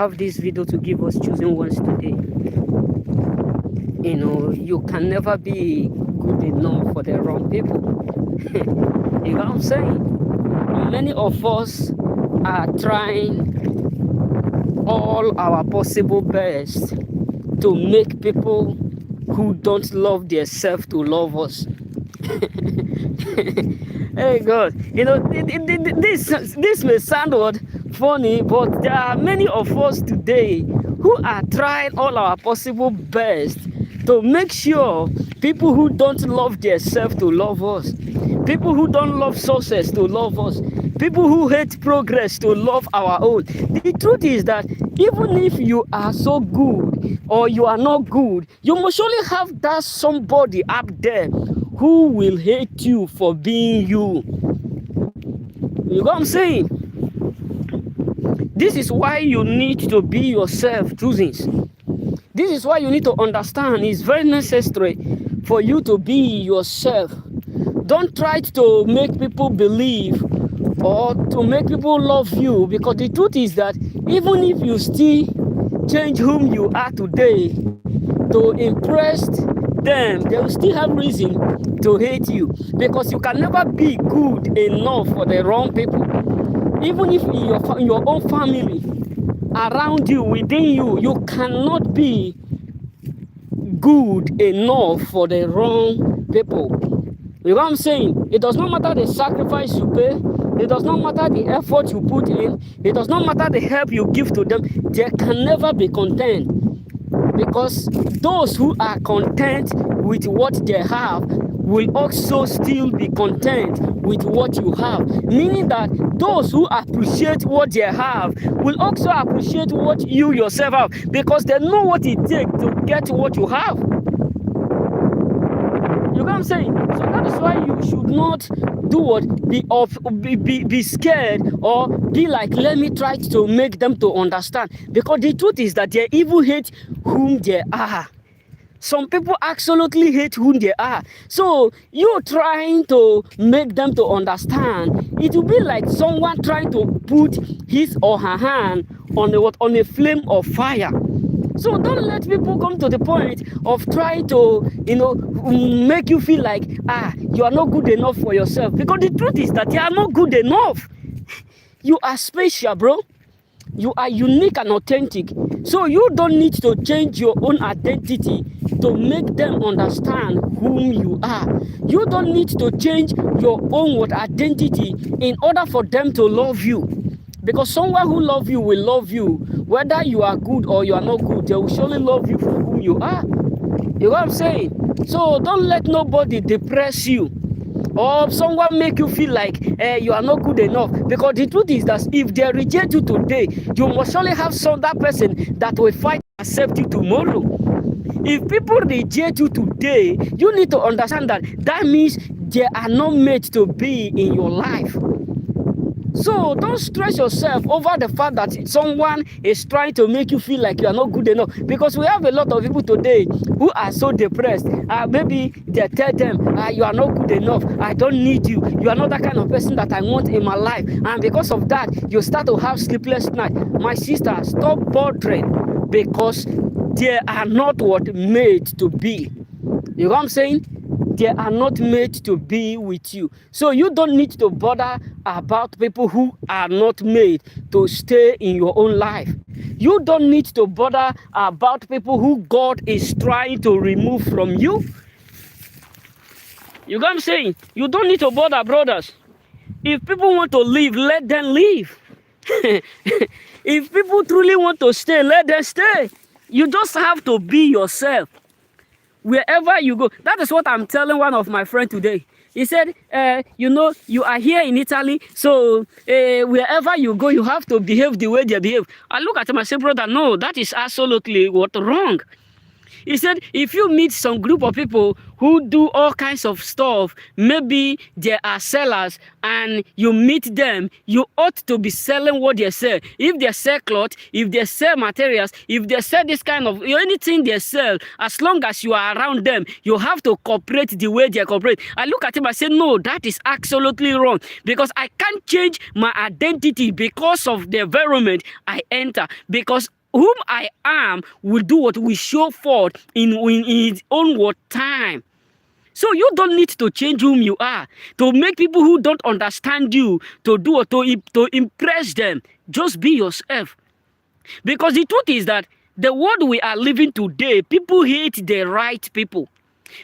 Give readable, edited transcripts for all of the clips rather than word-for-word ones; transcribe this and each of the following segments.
have this video to give us choosing ones today. You know, you can never be good enough for the wrong people. You know what I'm saying? Many of us are trying all our possible best to make people who don't love themselves to love us. Hey God, you know, this may sound funny, but there are many of us today who are trying all our possible best to make sure people who don't love themselves to love us, people who don't love success to love us, people who hate progress to love our own. The truth is that even if you are so good or you are not good, you must surely have that somebody up there who will hate you for being you. You know what I'm saying? This is why you need to be yourself, choosings. This is why you need to understand it's very necessary for you to be yourself. Don't try to make people believe or to make people love you, because the truth is that even if you still change whom you are today to impress them, they will still have reason to hate you, because you can never be good enough for the wrong people. Even if in your own family, around you, within you, you cannot be good enough for the wrong people. You know what I'm saying? It does not matter the sacrifice you pay. It does not matter the effort you put in. It does not matter the help you give to them. They can never be content. Because those who are content with what they have will also still be content with what you have. Meaning that those who appreciate what they have will also appreciate what you yourself have, because they know what it takes to get what you have. You know what I'm saying? So that is why you should not do what? Be scared or be like, let me try to make them to understand. Because the truth is that they even hate whom they are. Some people absolutely hate who they are. So you trying to make them to understand, it will be like someone trying to put his or her hand on a flame of fire. So don't let people come to the point of trying to, make you feel like, you are not good enough for yourself. Because the truth is that you are not good enough. You are special, bro. You are unique and authentic. So you don't need to change your own identity to make them understand whom you are. You don't need to change your own identity in order for them to love you. Because someone who loves you will love you. Whether you are good or you are not good, they will surely love you for who you are. You know what I'm saying? So don't let nobody depress you, or someone make you feel like you are not good enough. Because the truth is that if they reject you today, you must surely have that person that will fight and accept you tomorrow. If people reject you today, you need to understand that means they are not made to be in your life. So don't stress yourself over the fact that someone is trying to make you feel like you are not good enough. Because we have a lot of people today who are so depressed. Maybe they tell them, you are not good enough. I don't need you. You are not that kind of person that I want in my life. And because of that, you start to have sleepless nights. My sister, stop bothering, because they are not what made to be. You know what I'm saying? They are not made to be with you. So you don't need to bother about people who are not made to stay in your own life. You don't need to bother about people who God is trying to remove from you. You know what I'm saying? You don't need to bother, brothers. If people want to leave, let them leave. If people truly want to stay, let them stay. You just have to be yourself. Wherever you go. That is what I'm telling one of my friends today. He said, you are here in Italy, so wherever you go, you have to behave the way they behave. I look at him and say, brother, no, that is absolutely wrong. He said, if you meet some group of people who do all kinds of stuff, maybe they are sellers, and you meet them, you ought to be selling what they sell. If they sell cloth, if they sell materials, if they sell this kind of anything they sell, as long as you are around them, you have to cooperate the way they cooperate. I look at him, I say, no, that is absolutely wrong, because I can't change my identity because of the environment I enter, because whom I am will do what we show forth in its own word time. So you don't need to change whom you are to make people who don't understand you to do or to impress them. Just be yourself. Because the truth is that the world we are living today, people hate the right people.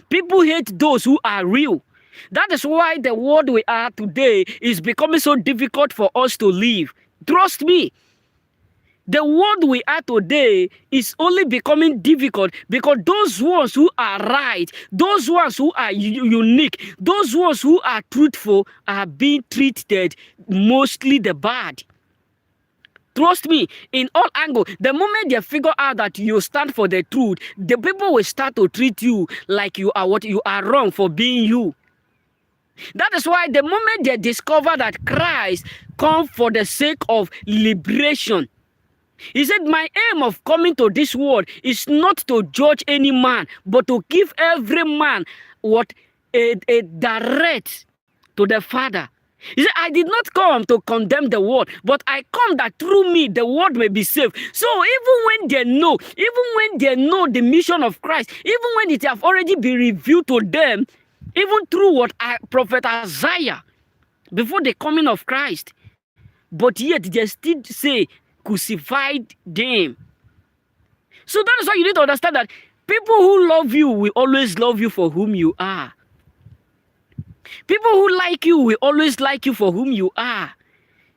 People hate those who are real. That is why the world we are today is becoming so difficult for us to live. Trust me. The world we are today is only becoming difficult because those ones who are right, those ones who are unique, those ones who are truthful are being treated mostly the bad. Trust me, in all angles, the moment they figure out that you stand for the truth, the people will start to treat you like you are what you are wrong for being you. That is why the moment they discover that Christ comes for the sake of liberation, he said, my aim of coming to this world is not to judge any man, but to give every man what a direct to the Father. He said, I did not come to condemn the world, but I come that through me the world may be saved. So even when they know the mission of Christ, even when it have already been revealed to them, even through what Prophet Isaiah, before the coming of Christ, but yet they still say, crucified them. So that is why you need to understand that people who love you will always love you for whom you are. People who like you will always like you for whom you are.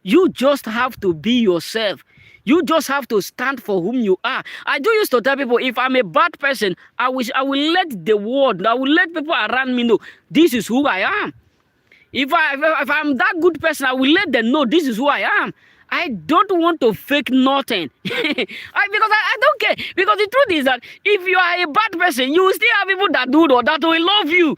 You just have to be yourself. You just have to stand for whom you are. I do used to tell people, if I'm a bad person, I will let the world, I will let people around me know this is who I am. If I'm that good person, I will let them know this is who I am. I don't want to fake nothing. Because I don't care. Because the truth is that if you are a bad person, you will still have people that do that will love you.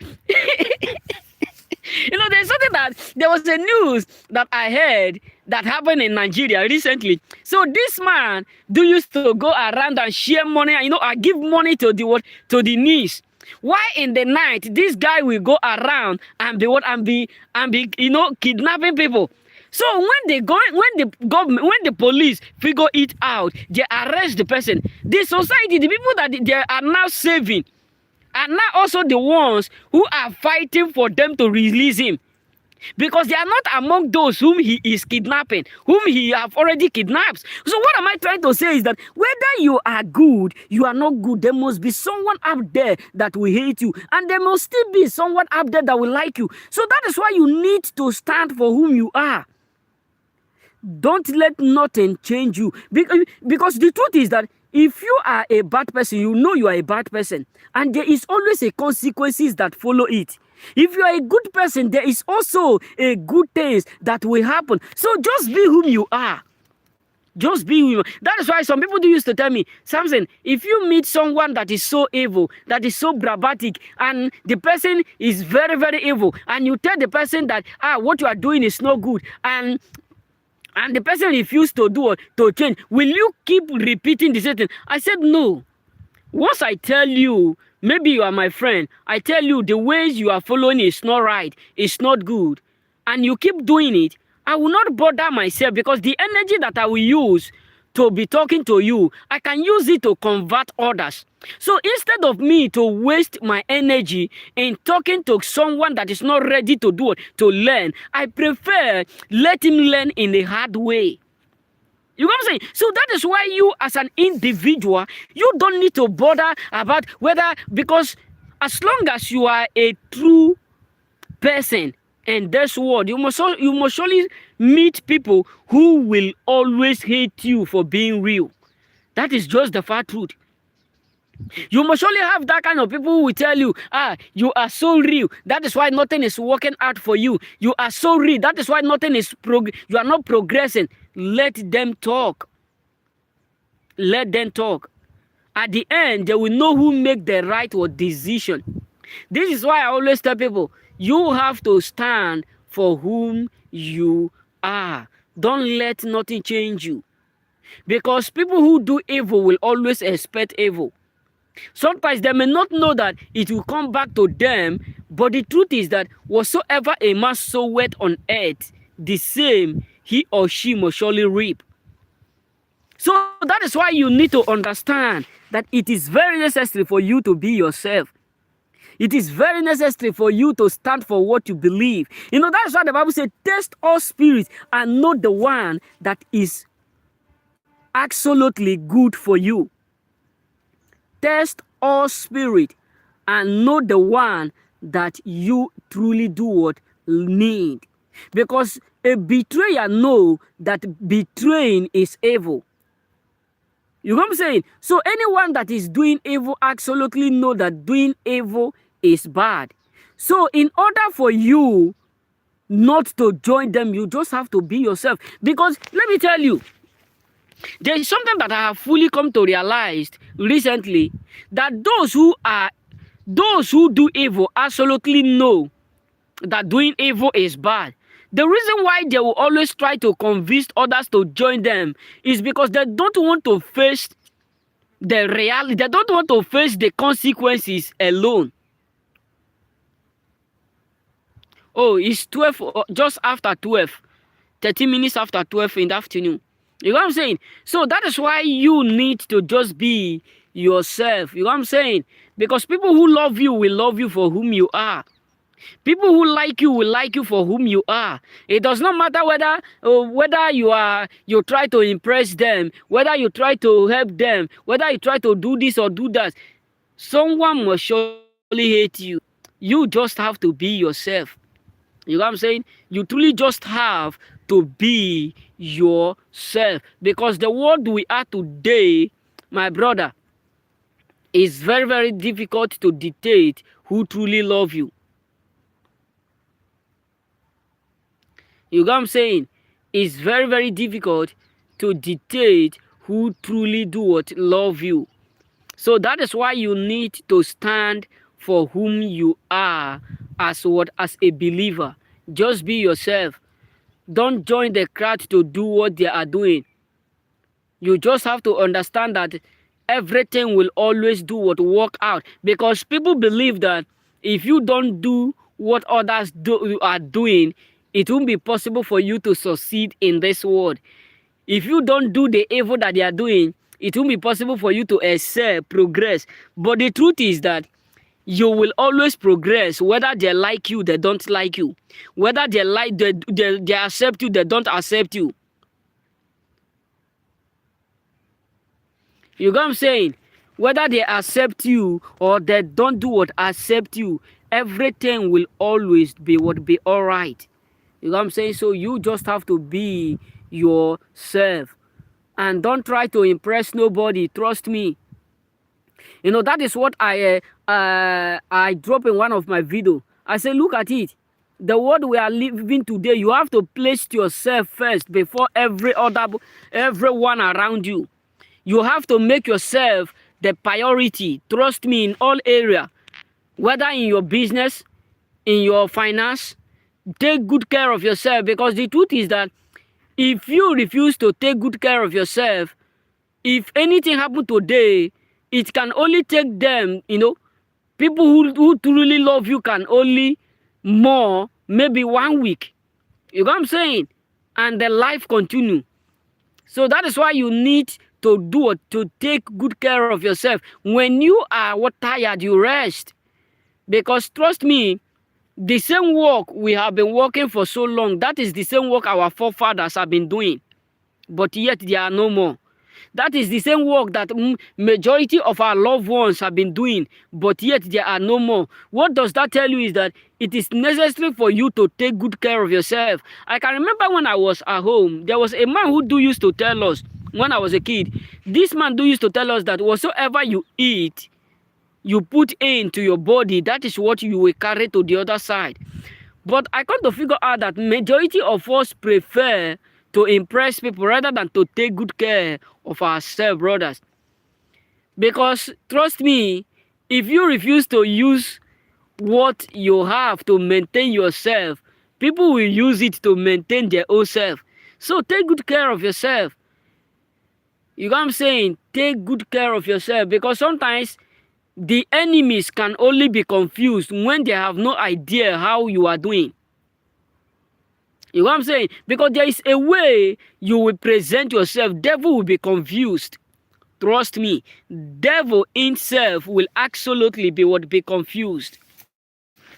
You know, there's something there was a news that I heard that happened in Nigeria recently. So this man used to go around and share money, and I give money to the needs. Why in the night this guy will go around and be kidnapping people? So when the police figure it out, they arrest the person. The society, the people that they are now saving, are now also the ones who are fighting for them to release him. Because they are not among those whom he is kidnapping, whom he have already kidnapped. So what am I trying to say is that whether you are good, you are not good, there must be someone up there that will hate you. And there must still be someone up there that will like you. So that is why you need to stand for whom you are. Don't let nothing change you. Because the truth is that if you are a bad person, you know you are a bad person. And there is always a consequences that follow it. If you are a good person, there is also a good things that will happen. So just be whom you are. Just be whom you are. That is why some people used to tell me, Samson, if you meet someone that is so evil, that is so brabatic, and the person is very, very evil, and you tell the person that, what you are doing is not good, and the person refused to change, will you keep repeating the same thing? I said, no. Once I tell you, maybe you are my friend, I tell you the ways you are following is not right, it's not good, and you keep doing it, I will not bother myself, because the energy that I will use to be talking to you, I can use it to convert others. So instead of me to waste my energy in talking to someone that is not ready to learn, I prefer let him learn in a hard way. You know what I'm saying? So that is why you as an individual, you don't need to bother about because as long as you are a true person in this world, you must surely meet people who will always hate you for being real. That is just the far truth. You must surely have that kind of people who will tell you, you are so real. That is why nothing is working out for you. You are so real. That is why nothing is you are not progressing. Let them talk. Let them talk. At the end, they will know who make the right or decision. This is why I always tell people, you have to stand for whom you are. Don't let nothing change you. Because people who do evil will always expect evil. Sometimes they may not know that it will come back to them, but the truth is that whatsoever a man soweth on earth, the same he or she must surely reap. So that is why you need to understand that it is very necessary for you to be yourself. It is very necessary for you to stand for what you believe. You know, that's why the Bible says, test all spirits and know the one that is absolutely good for you. Test all spirit and know the one that you truly do what need. Because a betrayer know that betraying is evil. You know what I'm saying? So anyone that is doing evil absolutely know that doing evil is bad. So in order for you not to join them, you just have to be yourself. Because let me tell you, there is something that I have fully come to realize recently, that those who do evil absolutely know that doing evil is bad. The reason why they will always try to convince others to join them is because they don't want to face the reality. They don't want to face the consequences alone. Oh, it's 12, just after 12. 30 minutes after 12 in the afternoon. You know what I'm saying? So that is why you need to just be yourself. You know what I'm saying? Because people who love you will love you for whom you are. People who like you will like you for whom you are. It does not matter whether you try to impress them, whether you try to help them, whether you try to do this or do that. Someone must surely hate you. You just have to be yourself. You know what I'm saying? You truly just have to be yourself. Because the world we are today, my brother, is very, very difficult to dictate who truly love you. You know what I'm saying? It's very, very difficult to dictate who truly do what love you. So that is why you need to stand for whom you are as a believer. Just be yourself. Don't join the crowd to do what they are doing. You just have to understand that everything will always do what work out, because people believe that if you don't do what others are doing, it won't be possible for you to succeed in this world. If you don't do the evil that they are doing, it won't be possible for you to excel, progress. But the truth is that you will always progress, whether they like you, they don't like you. Whether they accept you, they don't accept you. You know what I'm saying? Whether they accept you or they don't do what accept you, everything will always be all right. You know what I'm saying? So you just have to be yourself. And don't try to impress nobody. Trust me. You know, that is what I drop in one of my videos. I say, look at it. The world we are living today, you have to place yourself first before everyone around you. You have to make yourself the priority. Trust me, in all areas. Whether in your business, in your finance, take good care of yourself. Because the truth is that if you refuse to take good care of yourself, if anything happens today, it can only take them, you know, people who truly love you can only more, maybe 1 week. You know what I'm saying? And the life continue. So that is why you need to take good care of yourself. When you are tired, you rest. Because trust me, the same work we have been working for so long, that is the same work our forefathers have been doing. But yet they are no more. That is the same work that majority of our loved ones have been doing, but yet they are no more. What does that tell you is that it is necessary for you to take good care of yourself. I can remember when I was at home, there was a man who used to tell us when I was a kid. This man used to tell us that whatsoever you eat, you put into your body, that is what you will carry to the other side. But I come to figure out that majority of us prefer to impress people rather than to take good care of ourselves, brothers. Because trust me, if you refuse to use what you have to maintain yourself, people will use it to maintain their own self. So take good care of yourself. You know what I'm saying? Take good care of yourself, because sometimes the enemies can only be confused when they have no idea how you are doing. You know what I'm saying? Because there is a way you will present yourself, devil will be confused. Trust me, devil himself will absolutely be confused.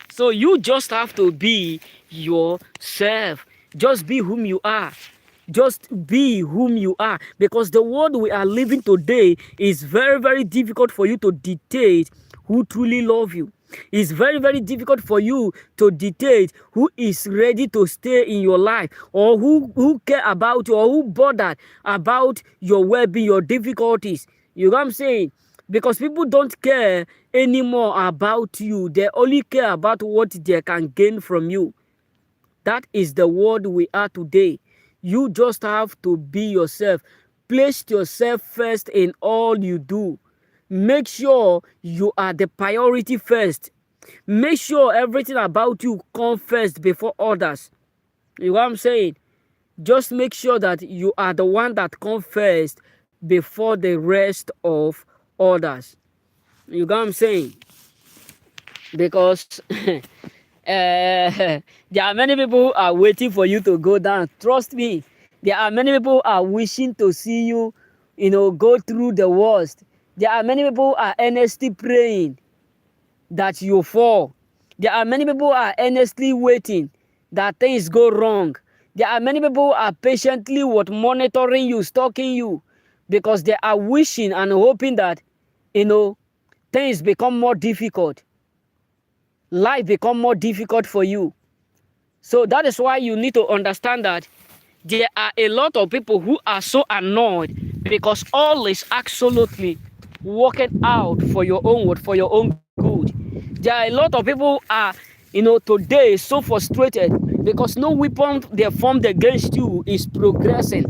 So you just have to be yourself. Just be whom you are. Just be whom you are. Because the world we are living today is very, very difficult for you to dictate who truly love you. It's very, very difficult for you to dictate who is ready to stay in your life, or who care about you, or who bothered about your well-being, your difficulties. You know what I'm saying? Because people don't care anymore about you. They only care about what they can gain from you. That is the world we are today. You just have to be yourself. Place yourself first in all you do. Make sure you are the priority first. Make sure everything about you comes first before others. You know what I'm saying? Just make sure that you are the one that comes first before the rest of others. You know what I'm saying? Because there are many people who are waiting for you to go down. Trust me, there are many people who are wishing to see you, go through the worst. There are many people who are earnestly praying that you fall. There are many people who are earnestly waiting that things go wrong. There are many people who are patiently monitoring you, stalking you, because they are wishing and hoping that, things become more difficult. Life become more difficult for you. So that is why you need to understand that there are a lot of people who are so annoyed because all is absolutely working out for your own word, for your own good. There are a lot of people who are, today so frustrated because no weapon they formed against you is progressing.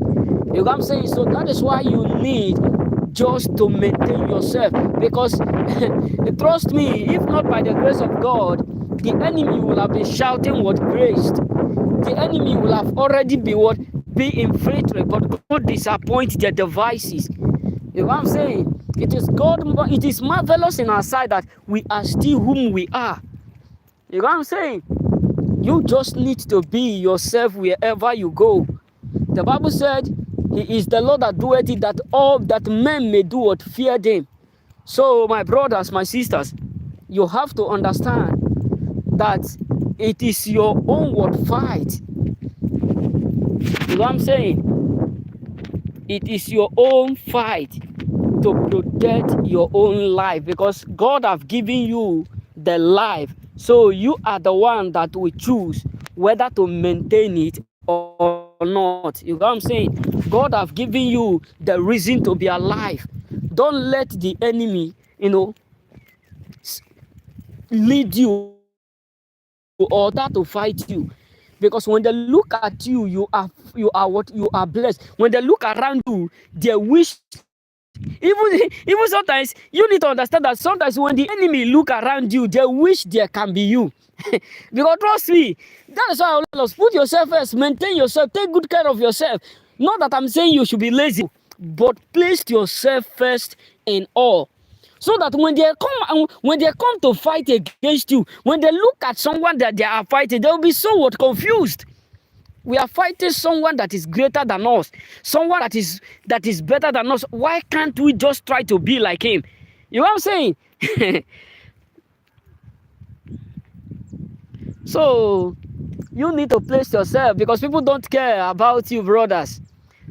You know what I'm saying? So that is why you need just to maintain yourself, because trust me, if not by the grace of God, the enemy will have been shouting what graced. The enemy will have already be infiltrated, but God disappoints their devices. You know what I'm saying? It is marvelous in our sight that we are still whom we are. You know what I'm saying? You just need to be yourself wherever you go. The Bible said, He is the Lord that doeth it, that all that men may do what fear them. So, my brothers, my sisters, you have to understand that it is your own word fight. You know what I'm saying? It is your own fight to protect your own life, because God have given you the life. So you are the one that will choose whether to maintain it or not. You know what I'm saying? God have given you the reason to be alive. Don't let the enemy, lead you or start to fight you. Because when they look at you, you are what you are blessed. When they look around you, they wish. Even sometimes you need to understand that sometimes when the enemy look around you, they wish there can be you. Because trust me, that is why I always put yourself first, maintain yourself, take good care of yourself. Not that I'm saying you should be lazy, but place yourself first in all. So that when they come to fight against you, when they look at someone that they are fighting, they'll be somewhat confused. We are fighting someone that is greater than us, someone that is better than us. Why can't we just try to be like him? You know what I'm saying? So you need to place yourself, because people don't care about you, brothers.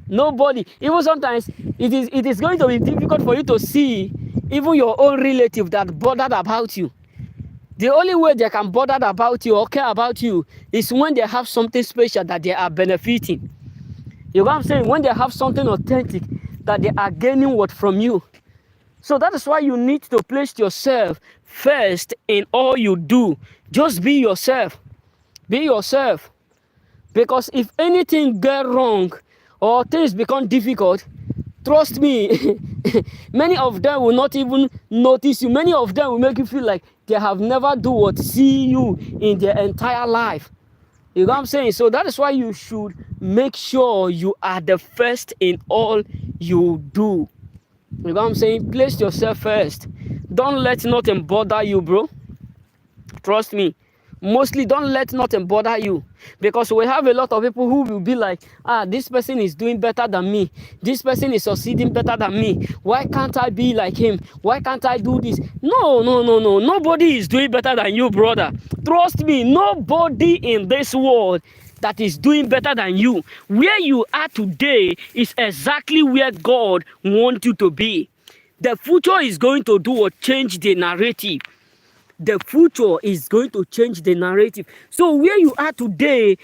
Nobody. Even sometimes it is going to be difficult for you to see even your own relative that bothered about you. The only way they can bother about you or care about you is when they have something special that they are benefiting. You know what I'm saying? When they have something authentic that they are gaining what from you. So that is why you need to place yourself first in all you do. Just be yourself. Be yourself. Because if anything get wrong or things become difficult, Trust me, many of them will not even notice you. Many of them will make you feel like they have never do what see you in their entire life. You know what I'm saying? So that is why you should make sure you are the first in all you do. You know what I'm saying? Place yourself first. Don't let nothing bother you, bro. Trust me. Mostly don't let nothing bother you, because we have a lot of people who will be like, this person is doing better than me, this person is succeeding better than me, why can't I be like him, why can't I do this? No, no, no, no, nobody is doing better than you, brother. Trust me, nobody in this world that is doing better than you. Where you are today is exactly where God wants you to be. The future is going to do or change the narrative. The future is going to change the narrative. So where you are today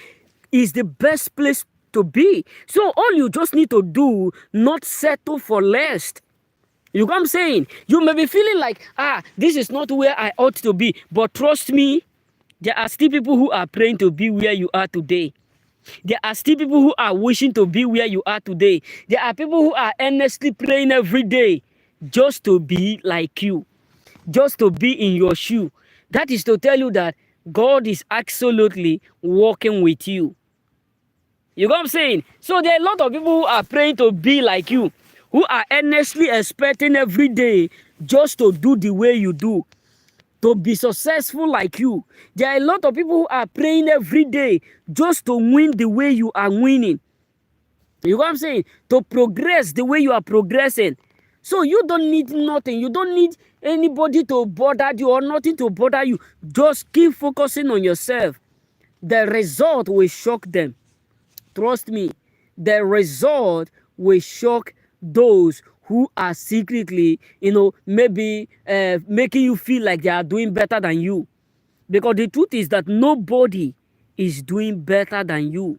is the best place to be. So all you just need to do, not settle for less. You know what I'm saying? You may be feeling like, this is not where I ought to be. But trust me, there are still people who are praying to be where you are today. There are still people who are wishing to be where you are today. There are people who are earnestly praying every day just to be like you, just to be in your shoe. That is to tell you that God is absolutely working with you. You know what I'm saying? So there are a lot of people who are praying to be like you, who are earnestly expecting every day just to do the way you do, to be successful like you. There are a lot of people who are praying every day just to win the way you are winning. You know what I'm saying? To progress the way you are progressing. So you don't need nothing. You don't need anybody to bother you or nothing to bother you. Just keep focusing on yourself. The result will shock them. Trust me. The result will shock those who are secretly, maybe making you feel like they are doing better than you. Because the truth is that nobody is doing better than you.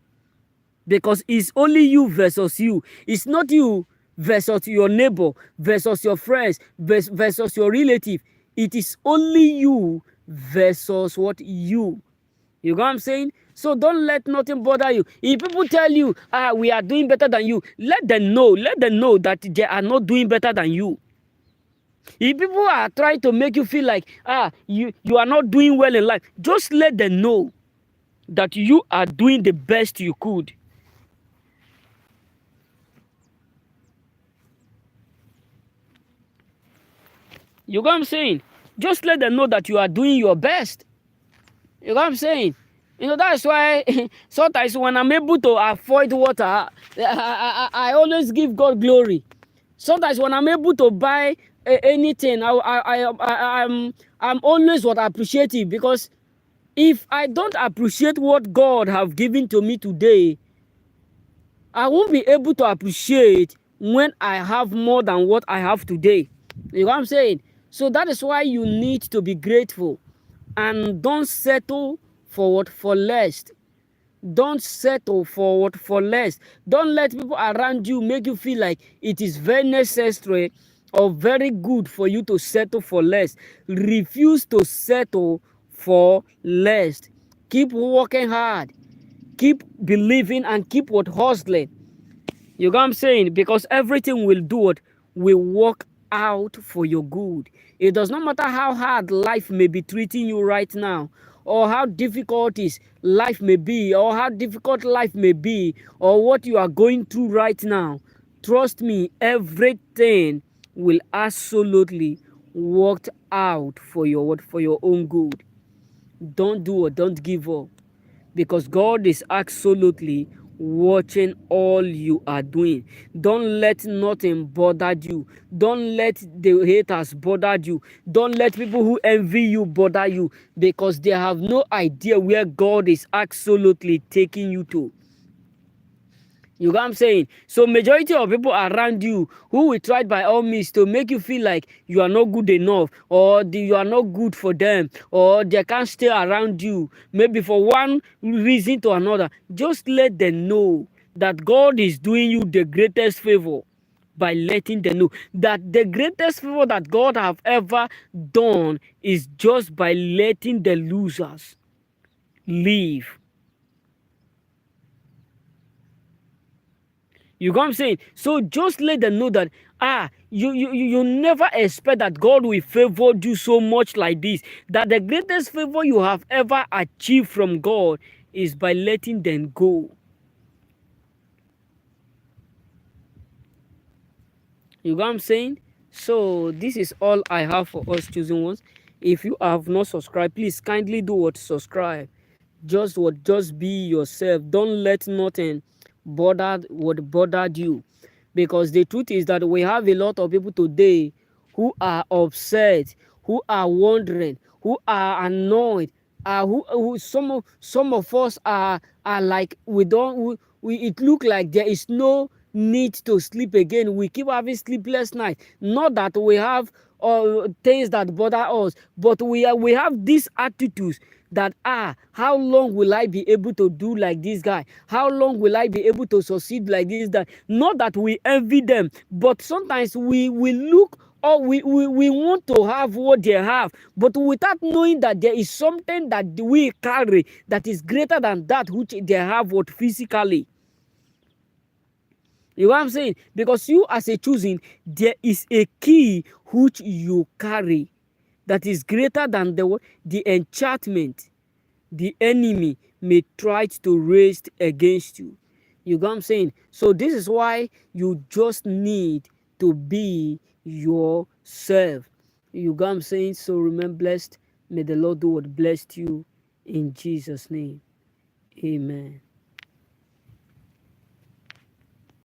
Because it's only you versus you. It's not you versus your neighbor, versus your friends, versus your relative. It is only you versus what you. You know what I'm saying? So don't let nothing bother you. If people tell you, we are doing better than you, let them know. Let them know that they are not doing better than you. If people are trying to make you feel like, you are not doing well in life, just let them know that you are doing the best you could. You know what I'm saying? Just let them know that you are doing your best. You know what I'm saying? That's why sometimes when I'm able to avoid water, I always give God glory. Sometimes when I'm able to buy anything, I'm always what appreciative, because if I don't appreciate what God have given to me today, I won't be able to appreciate when I have more than what I have today. You know what I'm saying? So that is why you need to be grateful, and don't settle for what for less. Don't settle for what for less. Don't let people around you make you feel like it is very necessary or very good for you to settle for less. Refuse to settle for less. Keep working hard. Keep believing and keep what hustling. You know what I'm saying? Because everything will do it, will work out for your good. It does not matter how hard life may be treating you right now, or how difficult life may be, or how difficult life may be, or what you are going through right now. Trust me, everything will absolutely work out for your own good. Don't do it. Don't give up, because God is absolutely watching all you are doing. Don't let nothing bother you. Don't let the haters bother you. Don't let people who envy you bother you, because they have no idea where God is absolutely taking you to. You know what I'm saying? So majority of people around you who will try by all means to make you feel like you are not good enough, or you are not good for them, or they can't stay around you, maybe for one reason to another. Just let them know that God is doing you the greatest favor by letting them know that the greatest favor that God have ever done is just by letting the losers leave. You know what I'm saying? So just let them know that you never expect that God will favor you so much like this. That the greatest favor you have ever achieved from God is by letting them go. You know what I'm saying? So this is all I have for us chosen ones. If you have not subscribed, please kindly do what subscribe. Just be yourself. Don't let nothing bothered you. Because the truth is that we have a lot of people today who are upset, who are wondering, who are annoyed, who some of us are like we don't we it look like there is no need to sleep again. We keep having sleepless nights. Not that we have things that bother us, but we have these attitudes that how long will I be able to do like this guy? How long will I be able to succeed like this guy? Not that we envy them, but sometimes we look or we want to have what they have, but without knowing that there is something that we carry that is greater than that which they have what physically. You know what I'm saying? Because you as a choosing, there is a key which you carry that is greater than the enchantment the enemy may try to raise against you. You know what I'm saying? So this is why you just need to be yourself. You know what I'm saying? So remain blessed. May the Lord do what blessed you in Jesus' name. Amen.